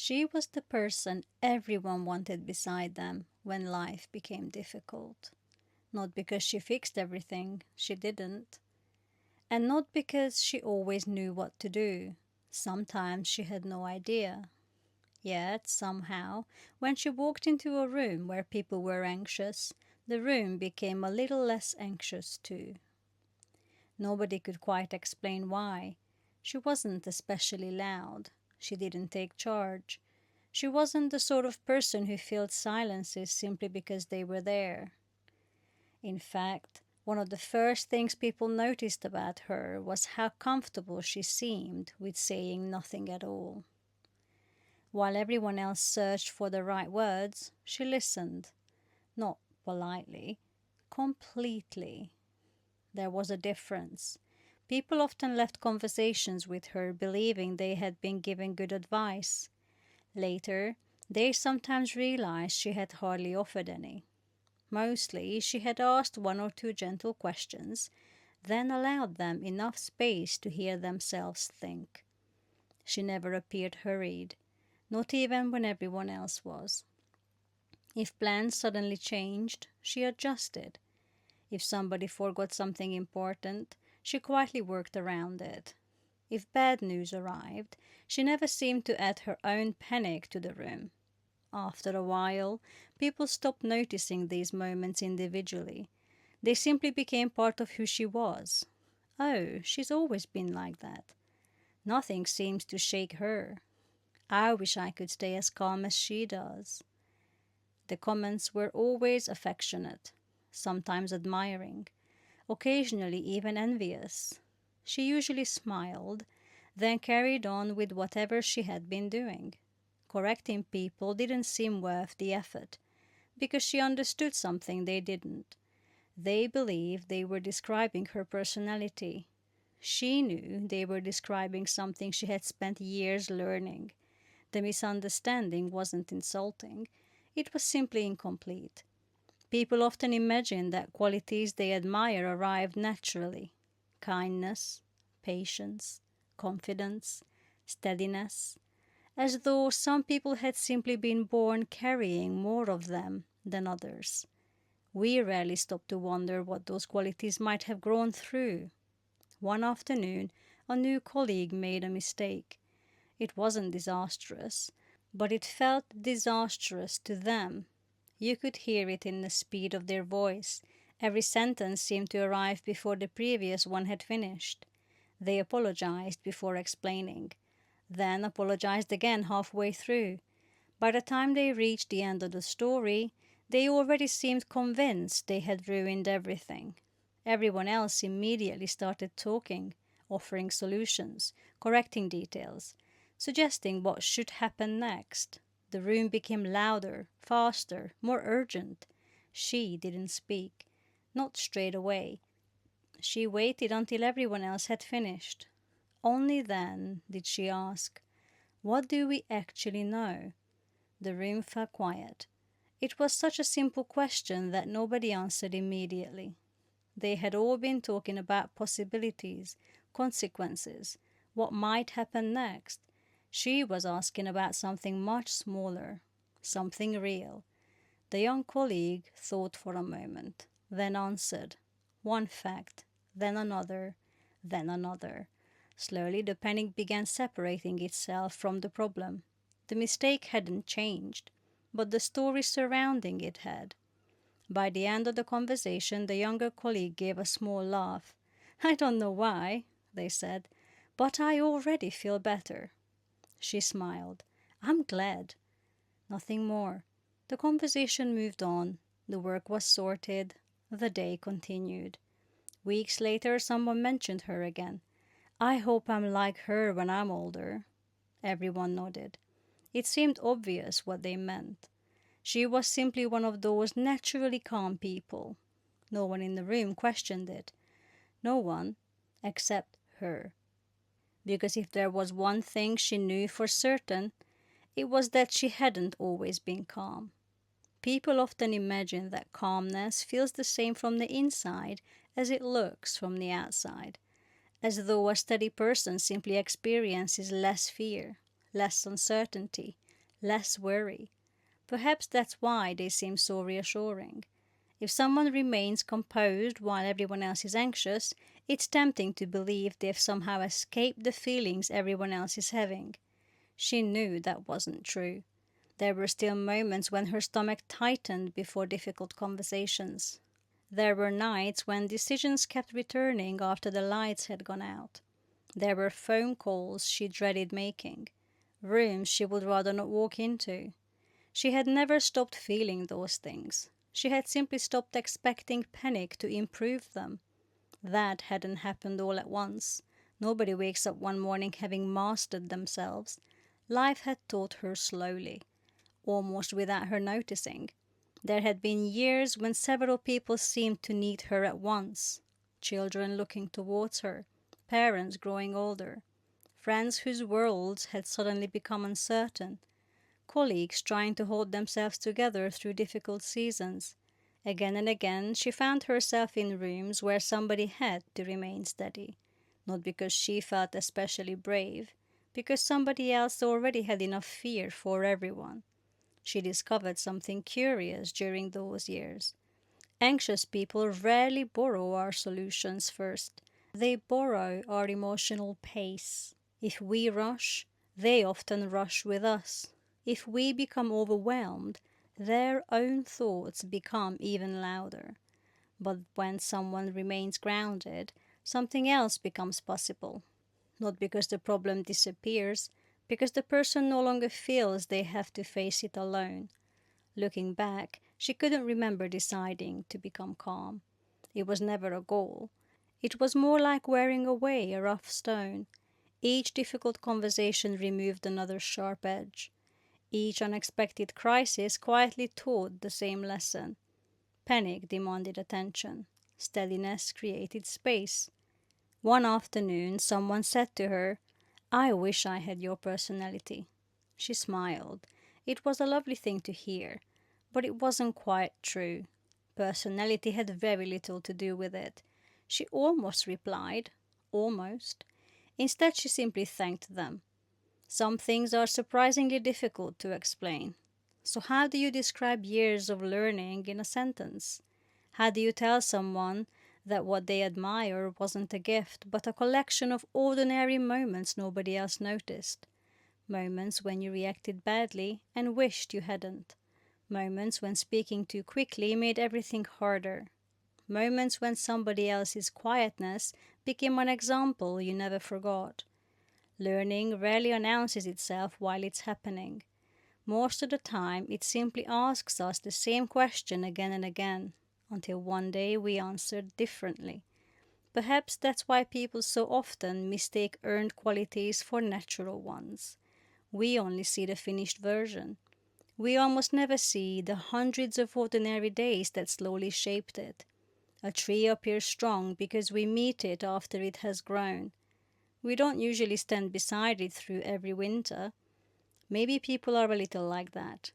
She was the person everyone wanted beside them when life became difficult. Not because she fixed everything, she didn't. And not because she always knew what to do. Sometimes she had no idea. Yet, somehow, when she walked into a room where people were anxious, the room became a little less anxious too. Nobody could quite explain why. She wasn't especially loud. She didn't take charge. She wasn't the sort of person who filled silences simply because they were there. In fact, one of the first things people noticed about her was how comfortable she seemed with saying nothing at all. While everyone else searched for the right words, she listened. Not politely, completely. There was a difference. People often left conversations with her believing they had been given good advice. Later, they sometimes realized she had hardly offered any. Mostly, she had asked one or two gentle questions, then allowed them enough space to hear themselves think. She never appeared hurried, not even when everyone else was. If plans suddenly changed, she adjusted. If somebody forgot something important, she quietly worked around it. If bad news arrived, she never seemed to add her own panic to the room. After a while, people stopped noticing these moments individually. They simply became part of who she was. Oh, she's always been like that. Nothing seems to shake her. I wish I could stay as calm as she does. The comments were always affectionate, sometimes admiring, occasionally even envious. She usually smiled, then carried on with whatever she had been doing. Correcting people didn't seem worth the effort, because she understood something they didn't. They believed they were describing her personality. She knew they were describing something she had spent years learning. The misunderstanding wasn't insulting, it was simply incomplete. People often imagine that qualities they admire arrive naturally: kindness, patience, confidence, steadiness, as though some people had simply been born carrying more of them than others. We rarely stop to wonder what those qualities might have grown through. One afternoon, a new colleague made a mistake. It wasn't disastrous, but it felt disastrous to them. You could hear it in the speed of their voice. Every sentence seemed to arrive before the previous one had finished. They apologized before explaining, then apologized again halfway through. By the time they reached the end of the story, they already seemed convinced they had ruined everything. Everyone else immediately started talking, offering solutions, correcting details, suggesting what should happen next. The room became louder, faster, more urgent. She didn't speak, not straight away. She waited until everyone else had finished. Only then did she ask, "What do we actually know?" The room fell quiet. It was such a simple question that nobody answered immediately. They had all been talking about possibilities, consequences, what might happen next. She was asking about something much smaller, something real. The young colleague thought for a moment, then answered. One fact, then another, then another. Slowly the panic began separating itself from the problem. The mistake hadn't changed, but the story surrounding it had. By the end of the conversation, the younger colleague gave a small laugh. "I don't know why," they said, "but I already feel better." She smiled. "I'm glad." Nothing more. The conversation moved on. The work was sorted. The day continued. Weeks later, someone mentioned her again. "I hope I'm like her when I'm older." Everyone nodded. It seemed obvious what they meant. She was simply one of those naturally calm people. No one in the room questioned it. No one except her. Because if there was one thing she knew for certain, it was that she hadn't always been calm. People often imagine that calmness feels the same from the inside as it looks from the outside, as though a steady person simply experiences less fear, less uncertainty, less worry. Perhaps that's why they seem so reassuring. If someone remains composed while everyone else is anxious, it's tempting to believe they've somehow escaped the feelings everyone else is having. She knew that wasn't true. There were still moments when her stomach tightened before difficult conversations. There were nights when decisions kept returning after the lights had gone out. There were phone calls she dreaded making, rooms she would rather not walk into. She had never stopped feeling those things. She had simply stopped expecting panic to improve them. That hadn't happened all at once. Nobody wakes up one morning having mastered themselves. Life had taught her slowly, almost without her noticing. There had been years when several people seemed to need her at once. Children looking towards her, parents growing older, friends whose worlds had suddenly become uncertain, colleagues trying to hold themselves together through difficult seasons. Again and again she found herself in rooms where somebody had to remain steady, not because she felt especially brave, because somebody else already had enough fear for everyone. She discovered something curious during those years. Anxious people rarely borrow our solutions first. They borrow our emotional pace. If we rush, they often rush with us. If we become overwhelmed, their own thoughts become even louder. But when someone remains grounded, something else becomes possible. Not because the problem disappears, because the person no longer feels they have to face it alone. Looking back, she couldn't remember deciding to become calm. It was never a goal. It was more like wearing away a rough stone. Each difficult conversation removed another sharp edge. Each unexpected crisis quietly taught the same lesson. Panic demanded attention. Steadiness created space. One afternoon, someone said to her, "I wish I had your personality." She smiled. It was a lovely thing to hear, but it wasn't quite true. Personality had very little to do with it. She almost replied, almost. Instead, she simply thanked them. Some things are surprisingly difficult to explain. So, how do you describe years of learning in a sentence? How do you tell someone that what they admire wasn't a gift, but a collection of ordinary moments nobody else noticed? Moments when you reacted badly and wished you hadn't. Moments when speaking too quickly made everything harder. Moments when somebody else's quietness became an example you never forgot. Learning rarely announces itself while it's happening. Most of the time, it simply asks us the same question again and again, until one day we answer differently. Perhaps that's why people so often mistake earned qualities for natural ones. We only see the finished version. We almost never see the hundreds of ordinary days that slowly shaped it. A tree appears strong because we meet it after it has grown. We don't usually stand beside it through every winter. Maybe people are a little like that.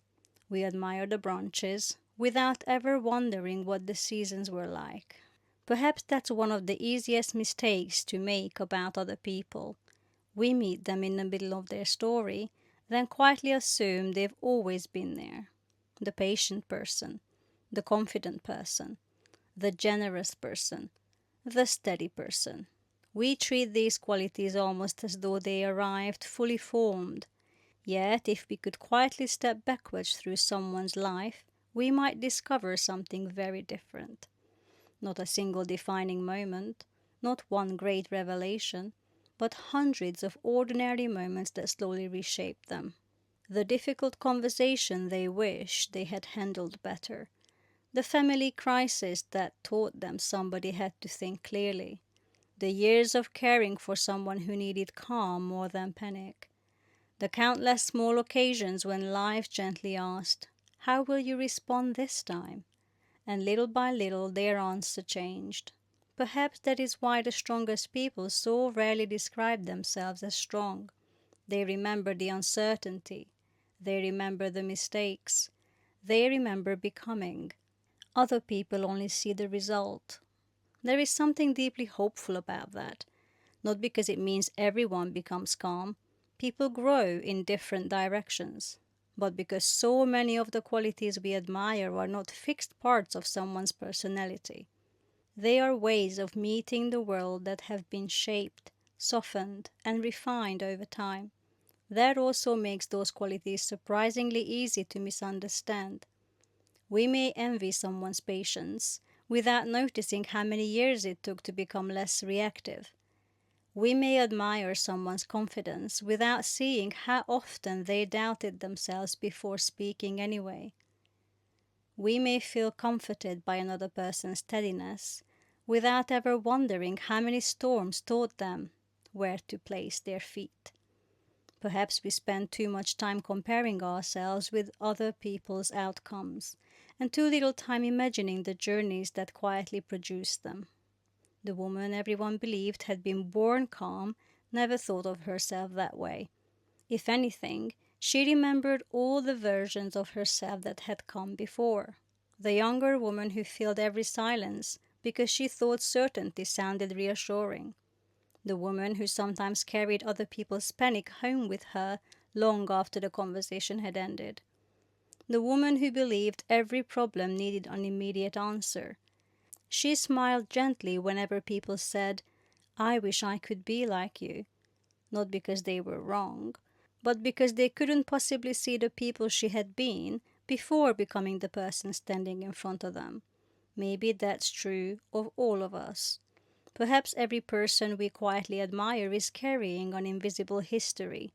We admire the branches without ever wondering what the seasons were like. Perhaps that's one of the easiest mistakes to make about other people. We meet them in the middle of their story, then quietly assume they've always been there. The patient person, the confident person, the generous person, the steady person. We treat these qualities almost as though they arrived fully formed. Yet, if we could quietly step backwards through someone's life, we might discover something very different. Not a single defining moment, not one great revelation, but hundreds of ordinary moments that slowly reshape them. The difficult conversation they wish they had handled better. The family crisis that taught them somebody had to think clearly. The years of caring for someone who needed calm more than panic. The countless small occasions when life gently asked, "How will you respond this time?" And little by little their answer changed. Perhaps that is why the strongest people so rarely describe themselves as strong. They remember the uncertainty. They remember the mistakes. They remember becoming. Other people only see the result. There is something deeply hopeful about that. Not because it means everyone becomes calm. People grow in different directions. but because so many of the qualities we admire are not fixed parts of someone's personality. They are ways of meeting the world that have been shaped, softened, and refined over time. That also makes those qualities surprisingly easy to misunderstand. We may envy someone's patience without noticing how many years it took to become less reactive. We may admire someone's confidence without seeing how often they doubted themselves before speaking anyway. We may feel comforted by another person's steadiness without ever wondering how many storms taught them where to place their feet. Perhaps we spend too much time comparing ourselves with other people's outcomes and too little time imagining the journeys that quietly produced them. The woman everyone believed had been born calm never thought of herself that way. If anything, she remembered all the versions of herself that had come before. The younger woman who filled every silence because she thought certainty sounded reassuring. The woman who sometimes carried other people's panic home with her long after the conversation had ended. The woman who believed every problem needed an immediate answer. She smiled gently whenever people said, "I wish I could be like you," not because they were wrong, but because they couldn't possibly see the people she had been before becoming the person standing in front of them. Maybe that's true of all of us. Perhaps every person we quietly admire is carrying an invisible history,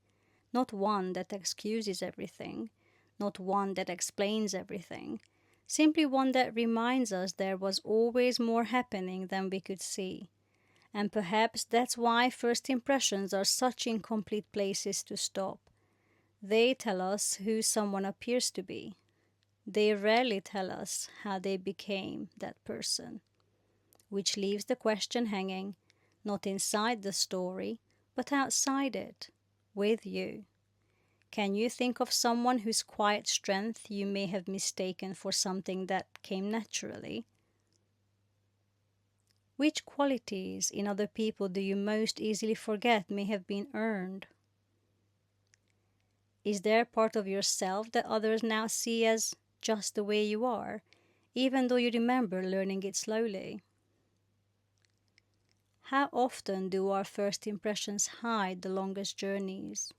not one that excuses everything, not one that explains everything, simply one that reminds us there was always more happening than we could see. And perhaps that's why first impressions are such incomplete places to stop. They tell us who someone appears to be. They rarely tell us how they became that person, which leaves the question hanging, not inside the story, but outside it, with you. Can you think of someone whose quiet strength you may have mistaken for something that came naturally? Which qualities in other people do you most easily forget may have been earned? Is there a part of yourself that others now see as just the way you are, even though you remember learning it slowly? How often do our first impressions hide the longest journeys?